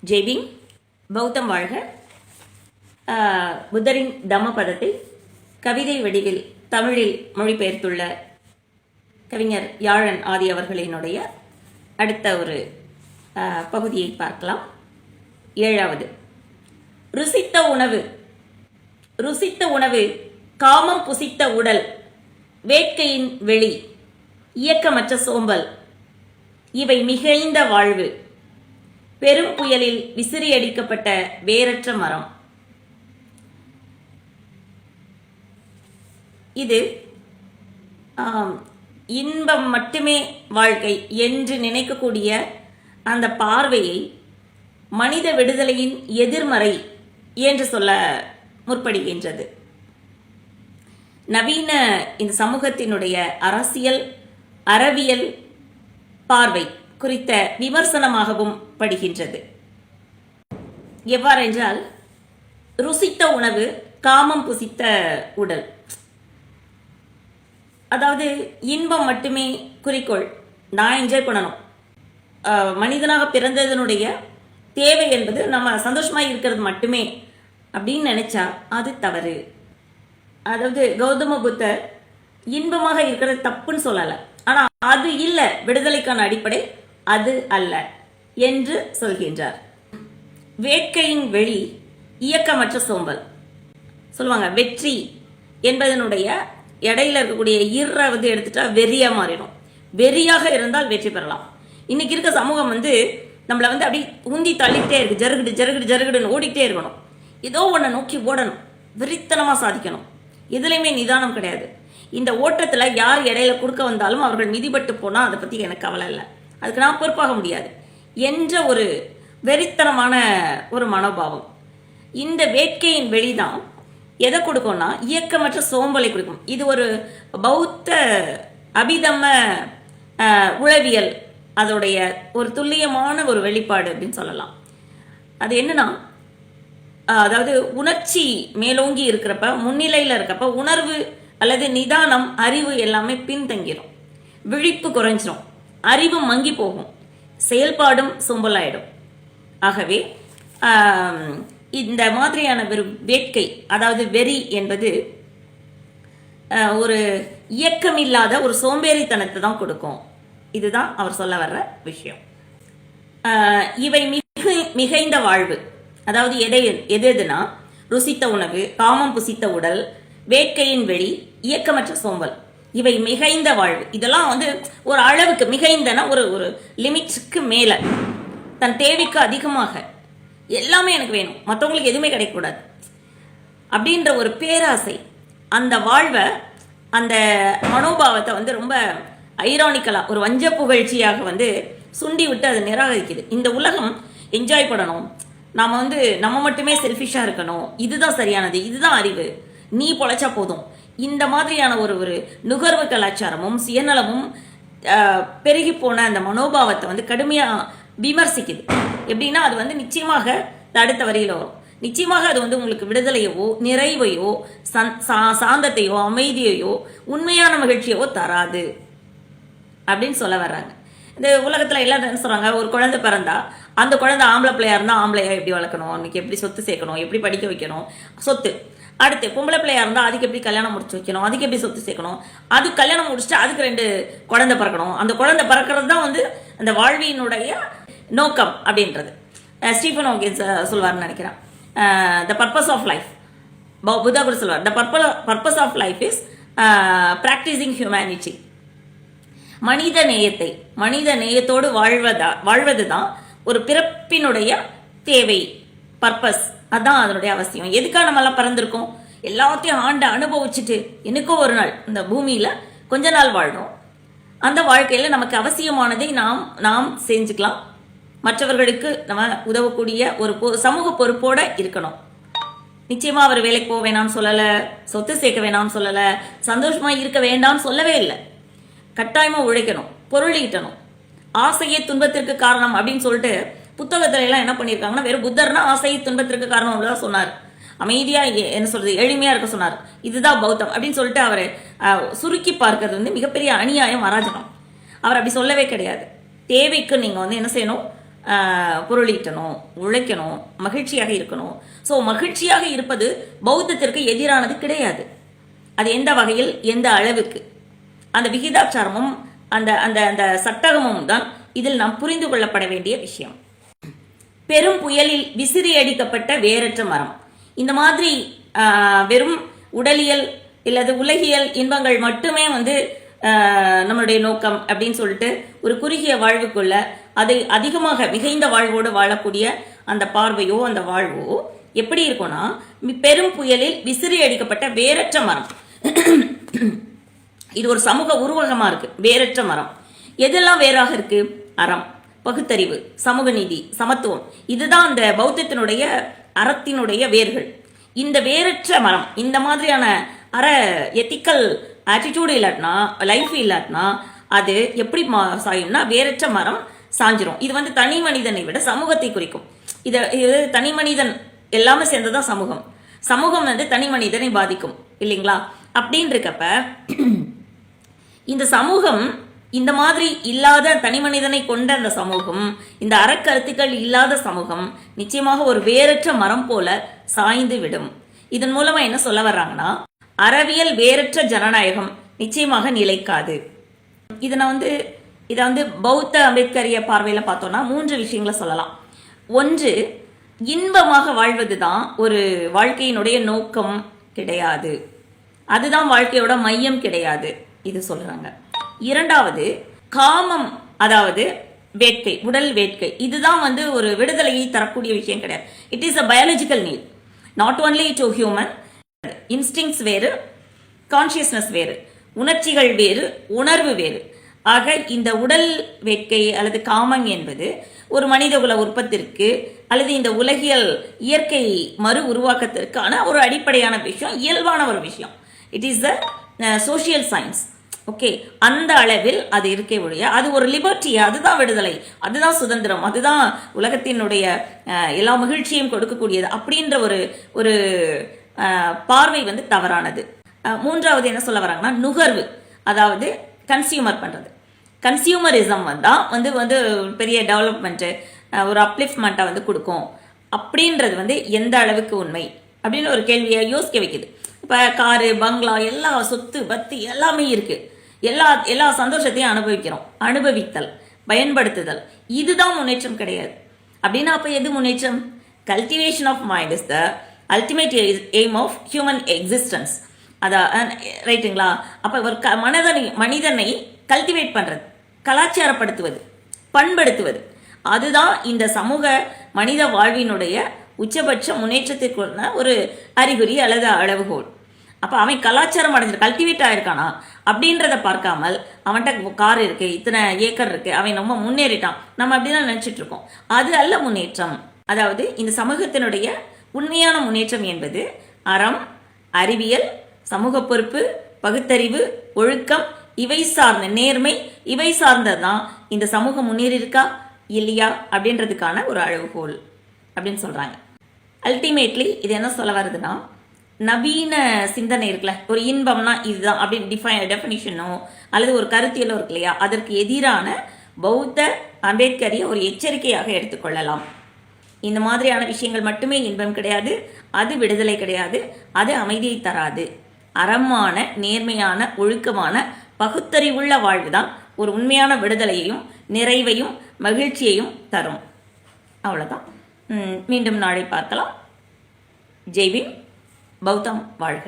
ஜெய்பீம், பௌத்தம் வாழ்க. புத்தரின் தம்மபதத்தை கவிதை வடிவில் தமிழில் மொழிபெயர்த்துள்ள கவிஞர் யாழன் ஆதி அவர்களினுடைய அடுத்த ஒரு பகுதியை பார்க்கலாம். 7வது. ருசித்த உணவு. ருசித்த உணவு, காமம் புசித்த உடல், வேட்கையின் வெளி, இயக்கமற்ற சோம்பல், இவை மிகைந்த வாழ்வு, பெரும் புயலில் விசிறியடிக்கப்பட்ட வேரற்ற மரம். இது இன்பம் மட்டுமே வாழ்க்கை என்று நினைக்கக்கூடிய அந்த பார்வையை மனித விடுதலையின் எதிர்மறை என்று சொல்ல முற்படுகின்றது. நவீன இந்த சமூகத்தினுடைய அரசியல் அறவியல் பார்வை குறித்த விமர்சனமாகவும் படுகின்றது. எவ்வாறென்றால், ருசித்த உணவு, காமம் புசித்த உடல். அதாவது இன்பம் மட்டுமே குறிக்கோள், நான் என்ஜாய் பண்ணணும், மனிதனாக பிறந்ததனுடைய தேவை என்பது நம்ம சந்தோஷமாக இருக்கிறது மட்டுமே அப்படின்னு நினைச்சா அது தவறு. அதாவது கௌதம புத்தர் இன்பமாக இருக்கிறது தப்புன்னு சொல்லலை, ஆனா அது இல்லை விடுதலைக்கான அடிப்படை, அது அல்ல என்று சொல்கின்றார். வேட்கையின் வெளி, இயக்கமற்ற சோம்பல். சொல்லுவாங்க வெற்றி என்பதனுடைய இடையில இருக்கக்கூடிய எடுத்துட்டா வெறியா மாறிடும். வெறியாக இருந்தால் வெற்றி பெறலாம். இன்னைக்கு இருக்க சமூகம் நம்மளை அப்படி உந்தி தள்ளிக்கிட்டே இருக்கு. ஜருகுடு ஜருகுடு ஜருகுடுன்னு ஓடிக்கிட்டே இருக்கணும். ஏதோ ஒன்றை நோக்கி ஓடணும், வெறித்தனமா சாதிக்கணும். எதுலையுமே நிதானம் கிடையாது. இந்த ஓட்டத்துல யார் இடையில குறுக்க வந்தாலும் அவர்கள் மிதிபட்டு போனா அதை பத்தி எனக்கு கவலை இல்லை, அதுக்கு நான் பொறுப்பாக முடியாது என்ற ஒரு வெறித்தனமான ஒரு மனோபாவம். இந்த வேட்கையின் வெளிதான் எதை கொடுக்கும்னா இயக்கமற்ற சோம்பலை கொடுக்கும். இது ஒரு பௌத்த அபிதம உளவியல் அதோடைய ஒரு துல்லியமான ஒரு வெளிப்பாடு அப்படின்னு சொல்லலாம். அது என்னன்னா, அதாவது உணர்ச்சி மேலோங்கி இருக்கிறப்ப, முன்னிலையில் இருக்கப்ப உணர்வு அல்லது நிதானம், அறிவு எல்லாமே பின்தங்கிடும், விழிப்பு குறைஞ்சிரும், அறிவு மங்கி போகும், செயல்பாடும் சோம்பலாயிடும். ஆகவே இந்த மாதிரியான வேட்கை, அதாவது வெறி என்பது ஒரு இயக்கமில்லாத ஒரு சோம்பேறித்தனத்தை தான் கொடுக்கும். இதுதான் அவர் சொல்ல வர்ற விஷயம். இவை மிகைந்த வாழ்வு. அதாவது எதுனா ருசித்த உணவு, காமம் புசித்த உடல், வேட்கையின் வெளி, இயக்கமற்ற சோம்பல், இவை மிகைந்த வாழ்வு. இதெல்லாம் ஒரு அளவுக்கு மிகைந்தனா ஒரு லிமிட்ஸ்க்கு மேல, தன் தேவைக்கு அதிகமாக எல்லாமே எனக்கு வேணும், மற்றவங்களுக்கு எதுவுமே கிடைக்கக்கூடாது அப்படின்ற ஒரு பேராசை, அந்த வாழ்வை, அந்த மனோபாவத்தை ரொம்ப ஐரானிக்கலா ஒரு வஞ்ச புகழ்ச்சியாக சுண்டி விட்டு அதை நிராகரிக்குது. இந்த உலகம் என்ஜாய் பண்ணணும், நாம நம்ம மட்டுமே செல்ஃபிஷா இருக்கணும், இதுதான் சரியானது, இதுதான் அறிவு, நீ பொழைச்சா போதும், இந்த மாதிரியான ஒரு நுகர்வு கலாச்சாரமும் சுயநலமும் பெருகி போன அந்த மனோபாவத்தை கடுமையா விமர்சிக்குது. எப்படின்னா அது நிச்சயமாக அடுத்த வரியில வரும். நிச்சயமாக அது உங்களுக்கு விடுதலையவோ நிறைவையோ சாந்தத்தையோ அமைதியையோ உண்மையான மகிழ்ச்சியவோ தராது அப்படின்னு சொல்ல வர்றாங்க. இந்த உலகத்துல எல்லாம் என்ன சொல்றாங்க, ஒரு குழந்தை பிறந்தா அந்த குழந்தை ஆம்பளை பிள்ளையா இருந்தா ஆம்பளையா எப்படி வளர்க்கணும், அவனுக்கு எப்படி சொத்து சேர்க்கணும், எப்படி படிக்க வைக்கணும், சொத்து. அடுத்து பொம்பளை பிள்ளையா இருந்தா அதுக்கு எப்படி கல்யாணம் முடிச்சு வைக்கணும், அதுக்கு எப்படி சொத்து சேர்க்கணும், அது கல்யாணம் முடிச்சுட்டு அதுக்கு 2 குழந்தை பிறக்கணும், அந்த குழந்தை பிறக்கிறது தான் அந்த வாழ்வியினுடைய நோக்கம் அப்படின்றது. ஸ்டீஃபன் ஹாக்கின்ஸ் சொல்வார்னு நினைக்கிறேன், the purpose of life. Buddha கூட சொல்வார், the purpose of life is practising humanity. மனித நேயத்தோடு வாழ்வதுதான் ஒரு பிறப்பினுடைய தேவை, பர்பஸ். அதான் அதனுடைய அவசியம். எதுக்காக நம்ம எல்லாம் பிறந்திருக்கோம், எல்லாத்தையும் ஆண்டு அனுபவிச்சுட்டு எனக்கோ ஒரு நாள் இந்த பூமியில கொஞ்ச நாள் வாழணும். அந்த வாழ்க்கையில நமக்கு அவசியமானதை நாம் செஞ்சுக்கலாம், மற்றவர்களுக்கு நம்ம உதவக்கூடிய ஒரு சமூக பொறுப்போட இருக்கணும். நிச்சயமா அவர் வேலைக்கு போக வேணாம்னு சொல்லல, சொத்து சேர்க்க வேணாம்னு சொல்லல, சந்தோஷமா இருக்க வேண்டாம்னு சொல்லவே இல்லை. கட்டாயமா உழைக்கணும், பொருள் ஈட்டணும். ஆசையே துன்பத்திற்கு காரணம் அப்படின்னு சொல்லிட்டு புத்தகத்துல எல்லாம் என்ன பண்ணியிருக்காங்கன்னா, வெறும் புத்தர்னா ஆசையை துன்பத்திற்கு காரணம் தான் சொன்னார். அமைதியா என்ன சொல்றது, எளிமையா இருக்க சொன்னார். இதுதான் பௌத்தம் அப்படின்னு சொல்லிட்டு அவரை சுருக்கி பார்க்கறது மிகப்பெரிய அநியாயம், அராஜகம். அவர் அப்படி சொல்லவே கிடையாது. தேவைக்கு நீங்க என்ன செய்யணும், பொருளீட்டணும், உழைக்கணும், மகிழ்ச்சியாக இருக்கணும். ஸோ மகிழ்ச்சியாக இருப்பது பௌத்தத்திற்கு எதிரானது கிடையாது. அது எந்த வகையில், எந்த அளவுக்கு, அந்த விகிதாச்சாரமும் அந்த அந்த அந்த சட்டகமும் தான் இதில் நாம் புரிந்து கொள்ளப்பட வேண்டிய விஷயம். பெரும் புயலில் விசிறி அடிக்கப்பட்ட வேரற்ற மரம். இந்த மாதிரி வெறும் உடலியல் இல்லது உலகியல் இன்பங்கள் மட்டுமே நம்மளுடைய நோக்கம் அப்படின்னு சொல்லிட்டு ஒரு குறுகிய வாழ்வுக்குள்ள அதை அதிகமாக மிகைந்த வாழ்வோடு வாழக்கூடிய அந்த பார்வையோ அந்த வாழ்வோ எப்படி இருக்கும்னா, பெரும் புயலில் விசிறி அடிக்கப்பட்ட வேரற்ற மரம். இது ஒரு சமூக உருவகமா இருக்கு. வேரற்ற மரம் எதெல்லாம் வேறாக இருக்கு? அறம், பகுத்தறிவு, சமூக நீதி, சமத்துவம். இதுதான் அந்த பௌத்தத்தினுடைய அறத்தினுடைய வேர்கள். இந்த வேரற்ற மரம் இந்த மாதிரியான அற எத்திக்கல் ஆட்டிடியூடு இல்லாட்டினா, லைஃப் இல்லாட்டினா அது எப்படி சாயும்னா வேரற்ற மரம் சாஞ்சிரும். இது தனி மனிதனை விட சமூகத்தை குறிக்கும். இது தனி மனிதன் எல்லாமே சேர்ந்ததான் சமூகம். சமூகம் தனி மனிதனை பாதிக்கும் இல்லைங்களா? அப்படின்னு இருக்கப்ப இந்த சமூகம் இந்த மாதிரி இல்லாத தனி மனிதனை கொண்ட அந்த சமூகம், இந்த அறக்கருத்துக்கள் இல்லாத சமூகம் நிச்சயமாக ஒரு வேரற்ற மரம் போல சாய்ந்து விடும். இதன் மூலமா என்ன சொல்ல வர்றாங்கன்னா, அறவியல் வேரற்ற ஜனநாயகம் நிச்சயமாக நிலைக்காது. இதை பௌத்த அம்பேத்கரிய பார்வையில பார்த்தோம்னா 3 விஷயங்களை சொல்லலாம். ஒன்று, இன்பமாக வாழ்வதுதான் ஒரு வாழ்க்கையினுடைய நோக்கம் கிடையாது, அதுதான் வாழ்க்கையோட மையம் கிடையாது, இது சொல்றாங்க. இரண்டாவது, காமம், அதாவது வேட்கை, உடல் வேட்கை, இதுதான் ஒரு விடுதலையை தரக்கூடிய விஷயம் கிடையாது. It is a biological need, not only to human. Instincts வேறு, கான்சியஸ்னஸ் வேறு, உணர்ச்சிகள் வேறு, உணர்வு வேறு. ஆக இந்த உடல் வேட்கை அல்லது காமம் என்பது ஒரு மனிதகுல உற்பத்திற்கு அல்லது இந்த உலகியல் இயற்கை மறு உருவாக்கத்திற்கான ஒரு அடிப்படையான விஷயம், இயல்பான ஒரு விஷயம். It is the social science. Okay, அந்த அளவில் அது இருக்கே ஒழிய அது ஒரு லிபர்ட்டி, அதுதான் விடுதலை, அதுதான் சுதந்திரம், அதுதான் உலகத்தினுடைய எல்லா மகிழ்ச்சியும் கொடுக்கக்கூடியது அப்படின்ற ஒரு பார்வை தவறானது. மூன்றாவது என்ன சொல்ல வராங்கன்னா, நுகர்வு, அதாவது கன்சியூமர் பண்றது. கன்சியூமரிசம் தான் பெரிய டெவலப்மெண்ட், ஒரு அப்லிஃப்ட்மெண்ட்டை கொடுக்கும் அப்படின்றது எந்த அளவுக்கு உண்மை அப்படின்னு ஒரு கேள்வியை யோசிக்க வைக்குது. இப்போ காரு, பங்களா, எல்லா சொத்து பத்தி எல்லாமே இருக்கு, எல்லா சந்தோஷத்தையும் அனுபவிக்கிறோம். அனுபவித்தல், பயன்படுத்துதல், இதுதான் முன்னேற்றம் கிடையாது. அப்படின்னா அப்ப எது முன்னேற்றம்? Cultivation of mind is the ultimate aim of human existence. அதான் ரைட்டுங்களா? அப்ப ஒரு மனிதனை கல்டிவேட் பண்றது, கலாச்சாரப்படுத்துவது, பண்படுத்துவது, அதுதான் இந்த சமூக மனித வாழ்வினுடைய உச்சபட்ச முன்னேற்றத்திற்குள்ள ஒரு அறிகுறி அல்லது அளவுகோல். அப்ப அவன் கலாச்சாரம் அடைஞ்சு கல்டிவேட் ஆயிருக்கானா அப்படின்றத பார்க்காமல், அவன்கிட்ட கார் இருக்கு, இத்தனை ஏக்கர் இருக்கு, அவன் ரொம்ப முன்னேறிட்டான், நம்ம அப்படிதான் நினைச்சிட்டு இருக்கோம். அது அல்ல முன்னேற்றம். அதாவது இந்த சமூகத்தினுடைய உண்மையான முன்னேற்றம் என்பது அறம், அறிவியல், சமூக பொறுப்பு, பகுத்தறிவு, ஒழுக்கம், இவை சார்ந்த நேர்மை, இவை சார்ந்ததான் இந்த சமூகம் முன்னேறி இருக்கா இல்லையா அப்படின்றதுக்கான ஒரு அளவுகோல் அப்படின்னு சொல்றாங்க. அல்டிமேட்லி இது என்ன சொல்ல வருதுன்னா, நவீன சிந்தனை இருக்குல்ல, ஒரு இன்பம்னா இதுதான் அப்படின்னு டெஃபினிஷனோ அல்லது ஒரு கருத்தியலோ இருக்கு இல்லையா, அதற்கு எதிரான பௌத்த அம்பேத்கரிய ஒரு எச்சரிக்கையாக எடுத்துக்கொள்ளலாம். இந்த மாதிரியான விஷயங்கள் மட்டுமே இன்பம் கிடையாது, அது விடுதலை கிடையாது, அது அமைதியை தராது. அறமான, நேர்மையான, ஒழுக்கமான, பகுத்தறிவுள்ள வாழ்வுதான் ஒரு உண்மையான விடுதலையையும் நிறைவையும் மகிழ்ச்சியையும் தரும். அவ்வளவுதான். மீண்டும் நாளை பார்க்கலாம். ஜெய் பீம். பௌத்தம் வாழ்க.